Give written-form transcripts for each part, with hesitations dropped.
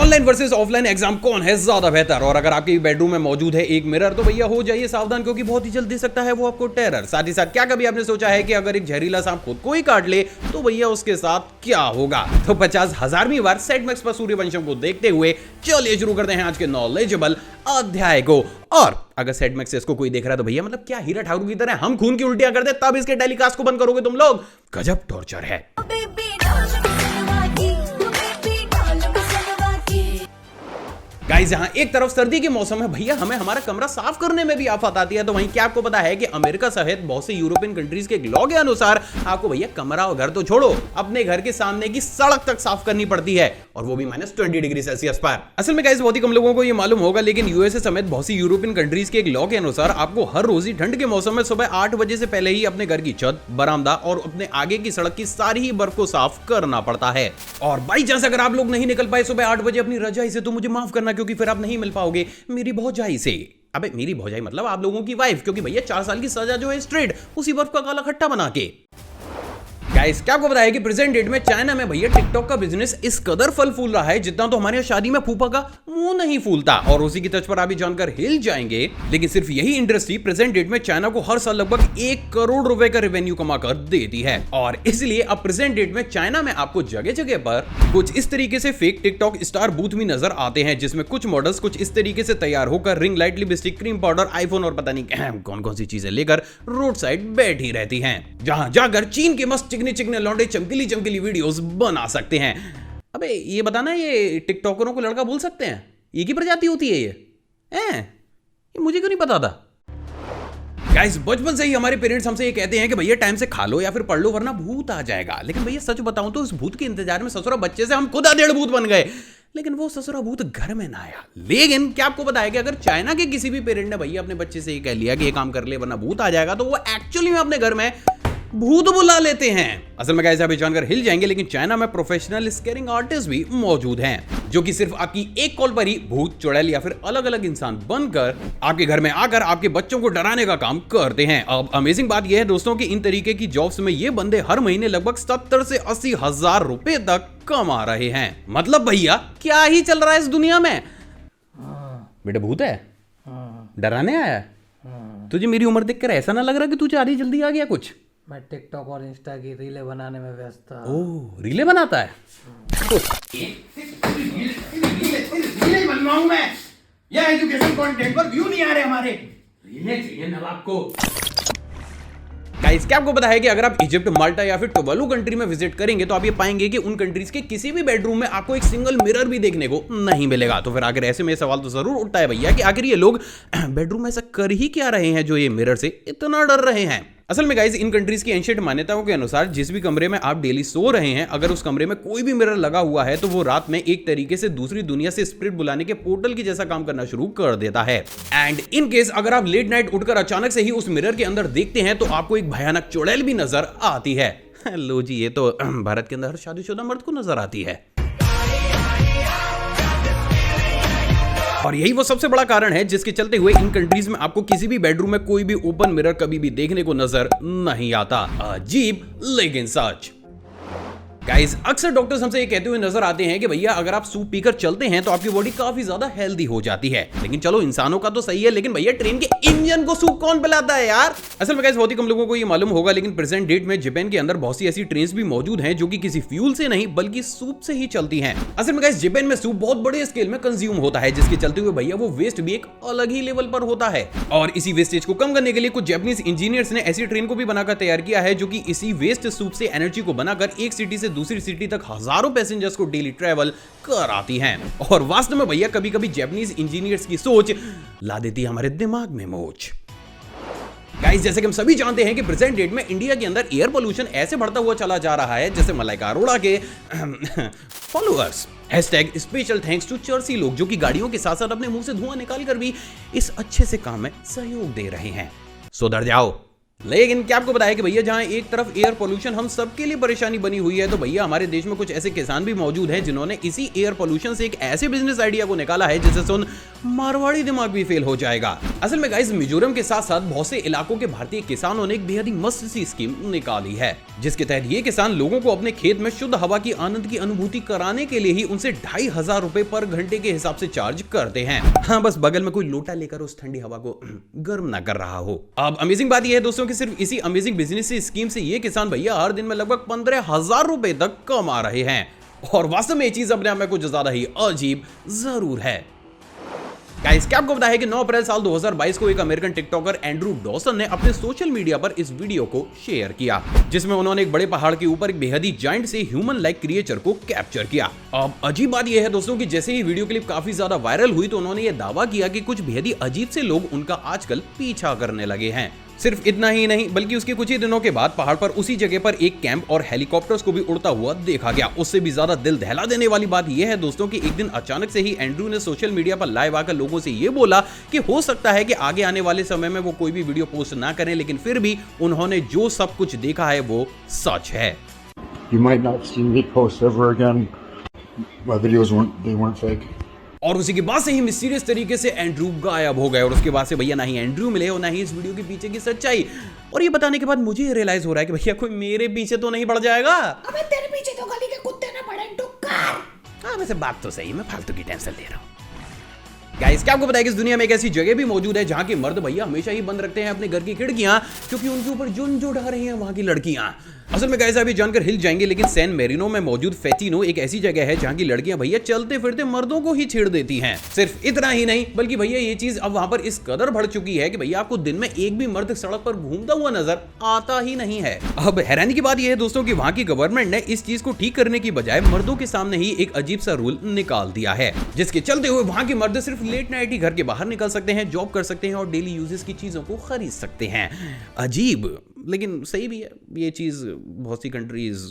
Online versus offline exam कौन है ज्यादा बेहतर। और अगर आपके बेडरूम में मौजूद है एक मिरर तो भैया हो जाइए सावधान, क्योंकि बहुत ही जल्द दे सकता है वो आपको टेरर। साथ ही साथ क्या कभी आपने सोचा है कि अगर एक जहरीला सांप खुद को ही काट ले तो भैया उसके साथ क्या होगा। तो 50,000वीं बार सेट मैक्स पर सूर्यवंशम को देखते हुए चलिए शुरू करते हैं आज के नॉलेजेबल अध्याय को। और अगर सेट मैक्स इसको कोई देख रहा है तो भैया मतलब क्या हीरा ठाकुर की तरह हम खून की उल्टियां करते तब इसके टेलीकास्ट को बंद करोगे तुम लोग। गजब टॉर्चर है। गाइस यहाँ एक तरफ सर्दी के मौसम है भैया, हमें हमारा कमरा साफ करने में भी आफत आती है। तो वहीं क्या आपको पता है कि अमेरिका सहित बहुत से यूरोपियन कंट्रीज के लॉ के अनुसार आपको भैया कमरा और घर तो छोड़ो अपने घर के सामने की सड़क तक साफ करनी पड़ती है, और वो भी -20 डिग्री सेल्सियस पर। असल में गाइस बहुत ही कम लोगों को ये मालूम होगा, लेकिन यूएसए समेत बहुत सी यूरोपियन कंट्रीज के एक लॉ के अनुसार आपको हर रोज ही ठंड के मौसम में सुबह 8 बजे से पहले ही अपने घर की छत, बरामदा और अपने आगे की सड़क की सारी ही बर्फ को साफ करना पड़ता है। और बाई चांस अगर आप लोग नहीं निकल पाए सुबह 8 बजे अपनी रजाई से तो मुझे माफ करना, क्योंकि फिर आप नहीं मिल पाओगे मेरी भौजाई से। अबे मेरी भौजाई मतलब आप लोगों की वाइफ, क्योंकि भैया 4 साल की सजा जो है स्ट्रेट उसी बर्फ का काला खट्टा बना के। गाइस क्या आपको बताया कि प्रेजेंट डेट में चाइना में भैया टिकटॉक का बिजनेस इस कदर फल फूल रहा है जितना तो हमारे शादी में फूफा का मुंह नहीं फूलता। और उसी की तर्ज पर आप भी जानकर हिल जाएंगे, लेकिन सिर्फ यही इंडस्ट्री प्रेजेंट डेट में चाइना को हर साल लगभग 1 करोड़ रुपए का रेवेन्यू कमा कर देती है। और इसलिए अब प्रेजेंट डेट में चाइना में आपको जगह जगह पर कुछ इस तरीके से फेक टिकटॉक स्टार बूथ भी नजर आते हैं, जिसमें कुछ मॉडल्स कुछ इस तरीके से तैयार होकर ring light, lipstick, cream powder, iPhone और पता नहीं कौन कौन सी चीजें लेकर रोड साइड बैठी रहती हैं, जहां जाकर चीन के मस्त चिकने चिकने लौंडे चमकीली चमकीली वीडियोस बना सकते हैं। अबे ये बताना, ये टिकटॉकरों को लड़का बोल सकते हैं? ये की प्रजाति होती है ये मुझे क्यों नहीं पता था। गाइस बचपन से ही हमारे पेरेंट्स हमसे ये कहते हैं कि भैया टाइम से खा लो या फिर पढ़ लो वरना भूत आ जाएगा। लेकिन भैया सच बताऊं तो इस भूत के इंतजार में ससुरा बच्चे से हम खुद आधेड़ भूत बन गए, लेकिन वो ससुरा भूत घर में ना आया। लेकिन क्या आपको बताया कि अगर चाइना के किसी भी पेरेंट ने भैया अपने बच्चे से ये कह लिया कि ये काम कर ले वरना भूत आ जाएगा, तो वो एक्चुअली में अपने घर में भूत बुला लेते हैं। असल में गाइस आप जानकर हिल जाएंगे, लेकिन चाइना में प्रोफेशनल स्कैरिंग आर्टिस्ट भी मौजूद हैं, जो कि सिर्फ आपकी एक कॉल पर ही भूत, चुड़ैल या फिर अलग अलग इंसान बनकर आपके घर में आकर आपके बच्चों को डराने का काम करते हैं। अब अमेजिंग बात यह है दोस्तों कि इन तरीके की जॉब्स में ये बंदे हर महीने लगभग 70 से 80 हजार रुपए तक कमा रहे हैं। मतलब भैया क्या ही चल रहा है इस दुनिया में। बेटा भूत है, डराने आया। तुझे मेरी उम्र देखकर ऐसा ना लग रहा कि तू ज्यादा जल्दी आ गया कुछ? मैं टिकटॉक और इंस्टा की रीलें बनाने में व्यस्त था। ओह रीलें बनाता है। रीलें बनवाऊं मैं? ये एजुकेशन कंटेंट पर व्यू नहीं आ रहे हमारे। रीलें चाहिए नवाब को। गाइस क्या आपको पता है कि अगर आप इजिप्ट, माल्टा या फिर टुवालू कंट्री में विजिट करेंगे तो आप ये पाएंगे कि उन कंट्रीज के किसी भी बेडरूम में आपको एक सिंगल मिरर भी देखने को नहीं मिलेगा। तो फिर आखिर ऐसे में सवाल तो जरूर उठता है भैया कि आखिर ये लोग बेडरूम में ऐसा कर ही क्या रहे हैं जो ये मिरर से इतना डर रहे हैं। असल में गाइस इन कंट्रीज की एंशिएंट मान्यताओं के अनुसार जिस भी कमरे में आप डेली सो रहे हैं, अगर उस कमरे में कोई भी मिरर लगा हुआ है तो वो रात में एक तरीके से दूसरी दुनिया से स्पिरिट बुलाने के पोर्टल की जैसा काम करना शुरू कर देता है। एंड इन केस अगर आप लेट नाइट उठकर अचानक से ही उस मिरर के अंदर देखते हैं तो आपको एक भयानक चुड़ैल भी नजर आती है। लो जी, ये तो भारत के अंदर हर शादीशुदा मर्द को नजर आती है। और यही वो सबसे बड़ा कारण है जिसके चलते हुए इन कंट्रीज में आपको किसी भी बेडरूम में कोई भी ओपन मिरर कभी भी देखने को नजर नहीं आता। अजीब लेकिन सच। गाइस अक्सर डॉक्टर्स हमसे ये कहते हुए नजर आते हैं कि भैया अगर आप सूप पीकर चलते हैं तो आपकी बॉडी काफी ज्यादा हेल्दी हो जाती है। लेकिन चलो इंसानों का तो सही है, लेकिन भैया ट्रेन के इंजन को सूप कौन पिलाता है यार? असल में गाइस बहुत ही कम लोगों को ये मालूम होगा, लेकिन प्रेजेंट डेट में जापान के अंदर बहुत सी ऐसी ट्रेन्स भी मौजूद हैं जो कि किसी फ्यूल से नहीं बल्कि सूप से ही चलती हैं। असल में गाइस जापान में सूप बहुत बड़े स्केल में कंज्यूम होता है, जिसके चलते हुए भैया वो वेस्ट भी एक अलग ही लेवल पर होता है। और इसी वेस्टेज को कम करने के लिए कुछ जापानीज इंजीनियर्स ने ऐसी ट्रेन को भी बनाकर तैयार किया है जो कि इसी वेस्ट सूप से एनर्जी को बनाकर एक सिटी से दूसरी सिटी तक हजारों पैसेंजर्स को डेली ट्रैवल कराती हैं। और वास्तव में भैया कभी कभी जापानीज इंजीनियर्स की सोच ला देती है हमारे दिमाग में मोच। गाइस जैसे कि हम सभी जानते हैं कि प्रेजेंट डेट में इंडिया के अंदर एयर पोल्यूशन ऐसे बढ़ता हुआ चला जा रहा है जैसे मलाइका अरोड़ा के फॉलोअर्स #स्पेशल थैंक्स टू चर्सी लोग, जो कि गाड़ियों के साथ साथ अपने मुंह से धुआं निकाल कर भी इस अच्छे से काम में सहयोग दे रहे हैं। सुधर जाओ। लेकिन क्या आपको बताया कि भैया जहां एक तरफ एयर पोल्यूशन हम सबके लिए परेशानी बनी हुई है, तो भैया हमारे देश में कुछ ऐसे किसान भी मौजूद हैं जिन्होंने इसी एयर पोल्यूशन से एक ऐसे बिजनेस आइडिया को निकाला है जिसे सुन मारवाड़ी दिमाग भी फेल हो जाएगा। असल में गाइस मिजोरम के साथ साथ बहुत से इलाकों के भारतीय किसानों ने एक बेहद ही मस्त सी स्कीम निकाली है, जिसके तहत ये किसान लोगों को अपने खेत में शुद्ध हवा की आनंद की अनुभूति कराने के लिए ही उनसे 2500 रुपए पर घंटे के हिसाब से चार्ज करते हैं। हाँ, बस बगल में कोई लोटा लेकर उस ठंडी हवा को गर्म ना कर रहा हो। अब अमेजिंग बात यह है दोस्तों कि सिर्फ इसी अमेजिंग बिजनेस स्कीम से ये किसान भैया हर दिन में लगभग 15,000 रुपए तक कमा रहे हैं। और वास्तव में ये चीज अपने आप में कुछ ज्यादा ही अजीब जरूर है। गाइस, क्या आपको पता है कि 9 अप्रैल साल 2022 को एक अमेरिकन टिकटॉकर एंड्रू डॉसन ने अपने सोशल मीडिया पर इस वीडियो को शेयर किया, जिसमें उन्होंने एक बड़े पहाड़ के ऊपर एक बेहद ही जायंट से ह्यूमन लाइक क्रिएचर को कैप्चर किया। अब अजीब बात यह है दोस्तों कि जैसे ही वीडियो क्लिप काफी ज्यादा वायरल हुई तो उन्होंने यह दावा किया कि कुछ बेहद ही अजीब से लोग उनका आजकल पीछा करने लगे हैं। सिर्फ इतना ही नहीं बल्कि उसके कुछ ही दिनों के बाद पहाड़ पर उसी जगह पर एक कैंप और हेलीकॉप्टर्स को भी उड़ता हुआ देखा गया। उससे भी ज्यादा दिल दहला देने वाली बात यह है दोस्तों कि एक दिन अचानक से ही एंड्रू ने सोशल मीडिया पर लाइव आकर लोगों से यह बोला कि हो सकता है कि आगे आने वाले समय में वो कोई भी वीडियो पोस्ट ना करें, लेकिन फिर भी उन्होंने जो सब कुछ देखा है वो सच है। You might not see me post ever again. My videos weren't fake. और उसी के बाद से ही मिस्टीरियस तरीके से एंड्रू गायब हो गए और उसके बाद से भैया ना ही एंड्रू मिले और ना ही इस वीडियो के पीछे की सच्चाई। और ये बताने के बाद मुझे रियलाइज हो रहा है कि भैया कोई मेरे पीछे तो नहीं पड़ जाएगा। अबे तेरे पीछे तो गली के कुत्ते ना पड़े डुक्कर। हाँ, वैसे बात तो सही, मैं फालतू की टेंशन ले रहा हूँ। गाइस, क्या आपको पता है कि इस दुनिया में एक ऐसी जगह भी मौजूद है जहाँ के मर्द भैया हमेशा ही बंद रखते हैं अपने घर की खिड़कियां, क्योंकि उनके ऊपर जुन जो ढा रही हैं वहां की लड़कियां। असल में गाइस, अभी जानकर हिल जाएंगे, लेकिन सैन मेरिनो में मौजूद फेटिनो एक ऐसी जगह है जहाँ की लड़कियां भैया चलते फिरते मर्दों को ही छेड़ देती हैं। सिर्फ इतना ही नहीं बल्कि भैया ये चीज अब वहां पर इस कदर बढ़ चुकी है कि भैया आपको दिन में एक भी मर्द सड़क पर घूमता हुआ नजर आता ही नहीं है। अब हैरानी की बात यह है दोस्तों कि वहां की गवर्नमेंट ने इस चीज को ठीक करने की बजाय मर्दों के सामने ही एक अजीब सा रूल निकाल दिया है, जिसके चलते हुए वहां के मर्द सिर्फ लेट नाइट ही घर के बाहर निकल सकते हैं, जॉब कर सकते हैं और डेली यूजेस की चीजों को खरीद सकते हैं। अजीब लेकिन सही भी है। ये चीज बहुत सी कंट्रीज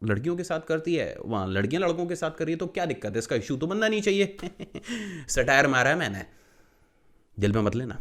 लड़कियों के साथ करती है, वहां लड़कियां लड़कों के साथ कर रही है, तो क्या दिक्कत है? इसका इशू तो बनना नहीं चाहिए। सटायर मारा है मैंने, दिल में मत लेना।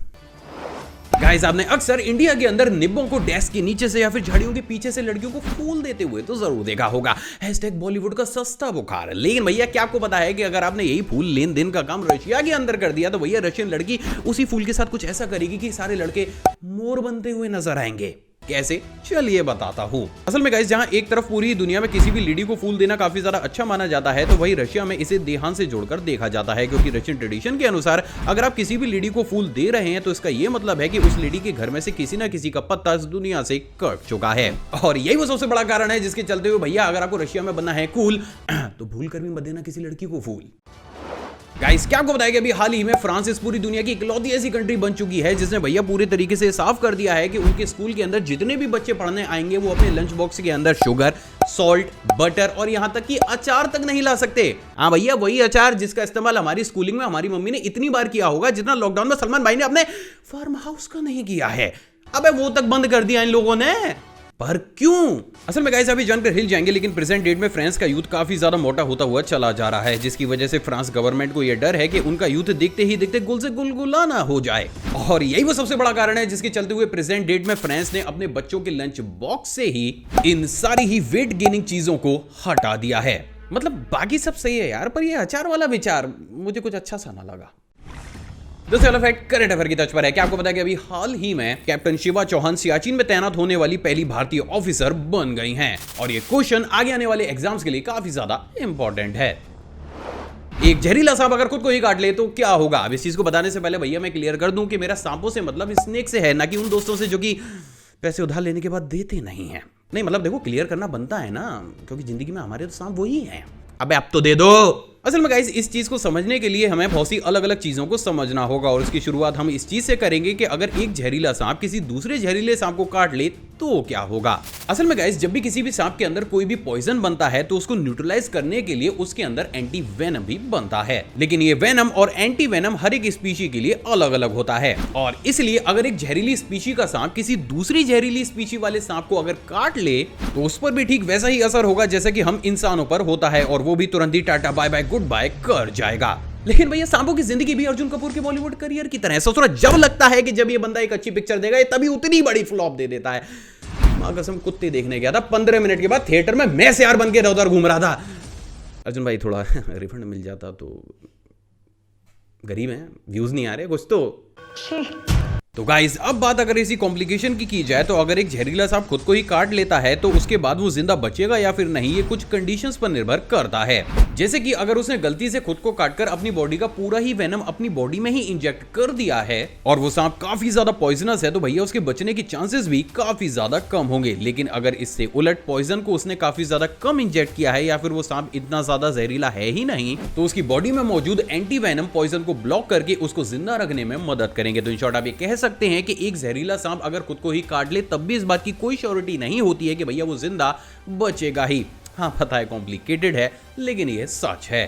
गाइस, आपने अक्सर इंडिया के अंदर निब्बों को डेस्क के नीचे से या फिर झाड़ियों के पीछे से लड़कियों को फूल देते हुए तो जरूर देखा होगा। #बॉलीवुड का सस्ता बुखार। लेकिन भैया, क्या आपको पता है कि अगर आपने यही फूल लेन देन का काम रशिया के अंदर कर दिया तो भैया रशियन लड़की उसी फूल के साथ कुछ ऐसा करेगी कि सारे लड़के मोर बनते हुए नजर आएंगे। कैसे? चलिए बताता हूँ। असल में गाइस, जहाँ एक तरफ पूरी दुनिया में किसी भी लेडी को फूल देना काफी ज्यादा अच्छा माना जाता है, तो वही रशिया में इसे देहांत से जोड़कर देखा जाता है, क्योंकि रशियन ट्रेडिशन के अनुसार अगर आप किसी भी लेडी को फूल दे रहे हैं तो इसका यह मतलब है कि उस लेडी के घर में से किसी ना किसी का पत्ता इस दुनिया से कट चुका है। और यही वो सबसे बड़ा कारण है जिसके चलते हुए भैया अगर आपको रशिया में बनना है कूल तो भूल कर भी मत देना किसी लड़की को फूल। गाइस, क्या आपको बताया कि अभी हाल ही में फ्रांस इस पूरी दुनिया की इकलौती ऐसी कंट्री बन चुकी है जिसने भैया पूरे तरीके से साफ कर दिया है कि उनके स्कूल के अंदर जितने भी बच्चे पढ़ने आएंगे वो अपने लंच बॉक्स के अंदर शुगर, सॉल्ट, बटर और यहां तक कि अचार तक नहीं ला सकते। हाँ भैया, वही अचार जिसका इस्तेमाल हमारी स्कूलिंग में हमारी मम्मी ने इतनी बार किया होगा जितना लॉकडाउन में सलमान भाई ने अपने फार्म हाउस का नहीं किया है। अबे वो तक बंद कर दिया इन लोगों ने, पर क्यों? असल में गाइस, अभी जानकर हिल जाएंगे, लेकिन प्रेजेंट डेट में फ्रांस का यूथ काफी ज्यादा मोटा होता हुआ चला जा रहा है, जिसकी वजह से फ्रांस गवर्नमेंट को यह डर है कि उनका यूथ देखते ही देखते गुल से गुलगुला ना हो जाए। और यही वो सबसे बड़ा कारण है जिसके चलते हुए प्रेजेंट डेट में फ्रांस ने अपने बच्चों के लंच बॉक्स से ही इन सारी ही वेट गेनिंग चीजों को हटा दिया है। मतलब बाकी सब सही है यार, पर यह अचार वाला विचार मुझे कुछ अच्छा सा ना लगा। दूसरा वाला फैक्ट करंट अफेयर की टच पर है। क्या आपको पता है कि अभी हाल ही में कैप्टन शिवा चौहान सियाचिन में तैनात होने वाली पहली भारतीय ऑफिसर बन गई हैं? और ये क्वेश्चन आगे आने वाले एग्जाम्स के लिए काफी ज्यादा इंपॉर्टेंट है। एक जहरीला सांप अगर खुद को ही काट ले तो क्या होगा? अब इस चीज को बताने से पहले भैया मैं क्लियर कर दूं कि मेरा सांपों से मतलब स्नेक से है, ना कि उन दोस्तों से जो कि पैसे उधार लेने के बाद देते नहीं है। नहीं मतलब देखो, क्लियर करना बनता है ना, क्योंकि जिंदगी में हमारे तो सांप वही हैं। अबे अब तो दे दो। असल में गाइस, इस चीज को समझने के लिए हमें बहुत सी अलग अलग चीजों को समझना होगा और इसकी शुरुआत हम इस चीज से करेंगे कि अगर एक जहरीला सांप किसी दूसरे जहरीले सांप को काट ले तो क्या होगा। असल में गाइस, जब भी किसी भी सांप के अंदर कोई भी पॉइजन बनता है तो उसको न्यूट्रलाइज करने के लिए उसके अंदर एंटी वेनम भी बनता है, लेकिन ये वेनम और एंटी वेनम हर एक स्पीशी के लिए अलग अलग होता है। और इसलिए अगर एक जहरीली स्पीशी का सांप किसी दूसरी जहरीली स्पीशी वाले सांप को अगर काट ले तो उस पर भी ठीक वैसा ही असर होगा जैसा कि हम इंसानों पर होता है, और वो भी तुरंत ही tata bye bye goodbye कर जाएगा। लेकिन भैया, सांपों की जिंदगी भी अर्जुन कपूर के बॉलीवुड करियर की तरह है। सोच रहा जब लगता है कि जब ये बंदा एक अच्छी पिक्चर देगा ये तभी उतनी बड़ी फ्लॉप दे देता है। मां कसम, कुत्ते देखने गया था, 15 मिनट के बाद थिएटर में मैं से यार बन के इधर उधर घूम रहा था। अर्जुन भाई थोड़ा रिफंड मिल जाता तो गरीब हैं, व्यूज नहीं आ रहे कुछ तो गाइस अब बात अगर इसी कॉम्प्लिकेशन की जाए तो अगर एक जहरीला सांप खुद को ही काट लेता है तो उसके बाद वो जिंदा बचेगा या फिर नहीं, ये कुछ कंडीशंस पर निर्भर करता है। जैसे कि अगर उसने गलती से खुद को काटकर अपनी बॉडी का पूरा ही वेनम अपनी बॉडी में ही इंजेक्ट कर दिया है और वो सांप काफी ज्यादा पॉइजनस है तो भैया उसके बचने की चांसेस भी काफी ज्यादा कम होंगे। लेकिन अगर इससे उलट पॉइजन को उसने काफी ज्यादा कम इंजेक्ट किया है या फिर वो सांप इतना ज्यादा जहरीला है ही नहीं तो उसकी बॉडी में मौजूद एंटी वेनम पॉइजन को ब्लॉक करके उसको जिंदा रखने में मदद करेंगे। तो इन शॉर्ट आप ये कह सकते हैं कि एक जहरीला सांप अगर खुद को ही काट ले तब भी इस बात की कोई श्योरिटी नहीं होती है कि भैया वो जिंदा बचेगा ही। हाँ पता है कॉम्प्लिकेटेड है लेकिन ये सच है।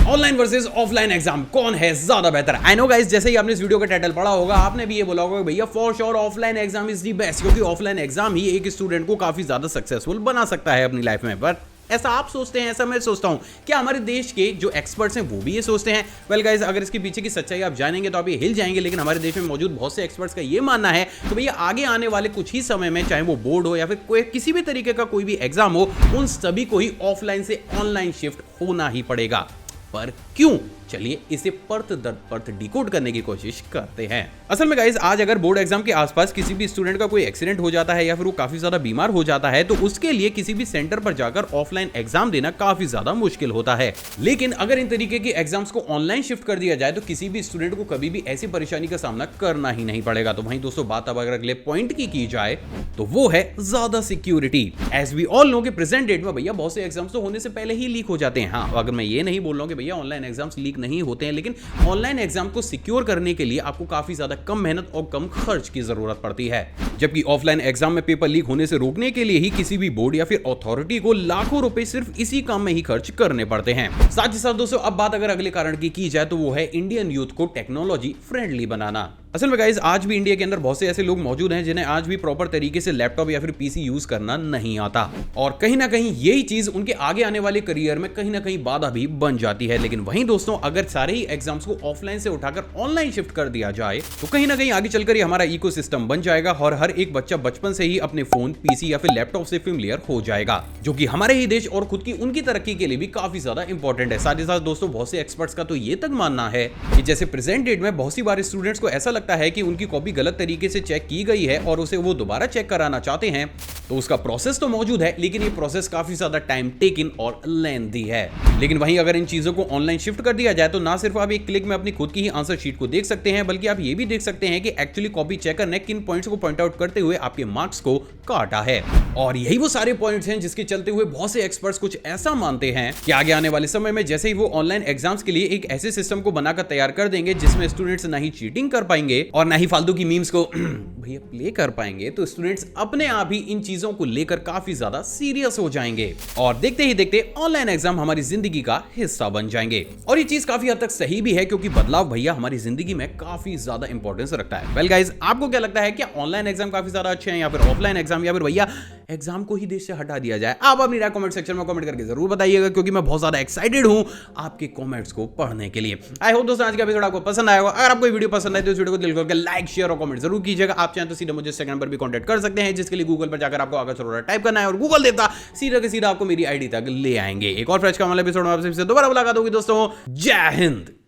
ऑनलाइन वर्सेस ऑफलाइन एग्जाम कौन है ज्यादा बेहतर? आई नो गाइस, जैसे ही आपने इस वीडियो का टाइटल पढ़ा होगा आपने भी ये बोला होगा भैया for sure offline exam is the best, क्योंकि ऑफलाइन एग्जाम ही एक स्टूडेंट को काफी ज्यादा सक्सेसफुल बना सकता है अपनी लाइफ में। पर ऐसा आप सोचते हैं, ऐसा मैं सोचता हूं, क्या हमारे देश के जो एक्सपर्ट्स हैं वो भी ये सोचते हैं? वेल गाइस, अगर इसके पीछे की सच्चाई आप जानेंगे तो आप ये हिल जाएंगे। लेकिन हमारे देश में मौजूद बहुत से एक्सपर्ट्स का ये मानना है तो भैया आगे आने वाले कुछ ही समय में चाहे वो बोर्ड हो या फिर कोई किसी भी तरीके का कोई भी एग्जाम हो, उन सभी को ही ऑफलाइन से ऑनलाइन शिफ्ट होना ही पड़ेगा। पर क्यों? चलिए इसे परत दर परत डिकोड करने की कोशिश करते हैं। असल में गाइस आज अगर बोर्ड एग्जाम के आसपास किसी भी स्टूडेंट का कोई एक्सीडेंट हो जाता है या फिर वो काफी ज्यादा बीमार हो जाता है तो उसके लिए किसी भी सेंटर पर जाकर ऑफलाइन एग्जाम देना काफी ज्यादा मुश्किल होता है। लेकिन अगर इन तरीके के एग्जाम्स को ऑनलाइन शिफ्ट कर दिया जाए तो किसी भी स्टूडेंट को कभी भी ऐसी परेशानी का सामना करना ही नहीं पड़ेगा। तो वहीं दोस्तों बात अब अगर अगले पॉइंट की जाए तो वो है ज्यादा security. As we all know कि प्रेजेंट डेट में भैया बहुत से एग्जाम्स तो होने से पहले ही लीक हो जाते हैं। हाँ अगर मैं ये नहीं बोल रहा हूं कि भैया ऑनलाइन एग्जाम्स लीक नहीं होते हैं, लेकिन ऑनलाइन एग्जाम को सिक्योर करने के लिए आपको काफी ज्यादा कम मेहनत और कम खर्च की जरूरत पड़ती है। जबकि ऑफलाइन एग्जाम में पेपर लीक होने से रोकने के लिए ही किसी भी बोर्ड या फिर अथॉरिटी को लाखों रुपए सिर्फ इसी काम में ही खर्च करने पड़ते हैं। साथ ही साथ दोस्तों अब बात अगर अगले कारण की जाए तो वो है इंडियन यूथ को टेक्नोलॉजी फ्रेंडली बनाना। असल में गाइस आज भी इंडिया के अंदर बहुत से ऐसे लोग मौजूद हैं जिन्हें आज भी प्रॉपर तरीके से लैपटॉप या फिर पीसी यूज करना नहीं आता और कहीं ना कहीं यही चीज उनके आगे आने वाले करियर में कहीं ना कहीं बाधा भी बन जाती है। लेकिन वहीं दोस्तों अगर सारे ही एग्जाम्स को ऑफलाइन से उठाकर ऑनलाइन शिफ्ट कर दिया जाए तो कहीं ना कहीं आगे चलकर ये हमारा इकोसिस्टम बन जाएगा और हर एक बच्चा बचपन से ही अपने फोन, पीसी या फिर लैपटॉप से फेमिलियर हो जाएगा, जो कि हमारे ही देश और खुद की उनकी तरक्की के लिए भी काफी ज्यादा इंपॉर्टेंट है। साथ ही साथ दोस्तों बहुत से एक्सपर्ट्स का तो ये तक मानना है कि जैसे प्रेजेंट डेट में बहुत सी बार स्टूडेंट्स को ऐसा लगता है कि उनकी कॉपी गलत तरीके से चेक की गई है और उसे वो दोबारा चेक कराना चाहते हैं तो उसका प्रोसेस तो मौजूद है लेकिन ये प्रोसेस काफी ज्यादा टाइम टेकिंग और लेंथी है। लेकिन वहीं अगर इन चीजों को ऑनलाइन शिफ्ट कर दिया जाए तो ना सिर्फ आप एक क्लिक में अपनी खुद की ही आंसर शीट को देख सकते हैं बल्कि आप ये भी देख सकते हैं कि एक्चुअली कॉपी चेकर ने किन पॉइंट्स को पॉइंट आउट करते हुए आपके मार्क्स को काटा है। और यही वो सारे पॉइंट्स हैं जिसके चलते हुए बहुत से एक्सपर्ट्स कुछ ऐसा मानते हैं कि आगे आने वाले समय में जैसे ही वो ऑनलाइन एग्जाम्स के लिए एक ऐसे सिस्टम को बनाकर तैयार कर देंगे जिसमें स्टूडेंट्स ना ही चीटिंग कर पाएंगे और ना ही फालतू की मीम्स को भैया प्ले कर पाएंगे तो स्टूडेंट्स अपने आप ही इन चीजों को लेकर काफी ज्यादा सीरियस हो जाएंगे और देखते ही देखते ऑनलाइन एग्जाम हमारी जिंदगी का हिस्सा बन जाएंगे। और ये चीज काफी हद तक सही भी है क्योंकि बदलाव भैया हमारी जिंदगी में काफी ज्यादा इंपॉर्टेंस रखता है। वेल गाइस, आपको क्या लगता है क्या ऑनलाइन एग्जाम काफी ज्यादा अच्छे हैं या फिर ऑफलाइन एग्जाम या फिर भैया एग्जाम को ही देश से हटा दिया जाए? आप अपनी राय कमेंट सेक्शन में कमेंट करके जरूर बताइएगा क्योंकि मैं बहुत ज्यादा एक्साइटेड हूं आपके कमेंट्स को पढ़ने के लिए। आई होप दोस्तों आज का एपिसोड आपको पसंद आया होगा। अगर आपको वीडियो पसंद आए तो इस वीडियो को दिल करके लाइक, शेयर और कमेंट जरूर कीजिएगा। आप चाहें तो सीधा मुझे इंस्टाग्राम पर भी कांटेक्ट कर सकते हैं जिसके लिए गूगल पर जाकर आपको आगे थोड़ा टाइप करना है और गूगल देवता सीधा के सीधा आपको मेरी आईडी तक ले आएंगे। एक और फ्रेश का वाला एपिसोड में आपसे दोबारा मुलाकात होगी दोस्तों। जय हिंद।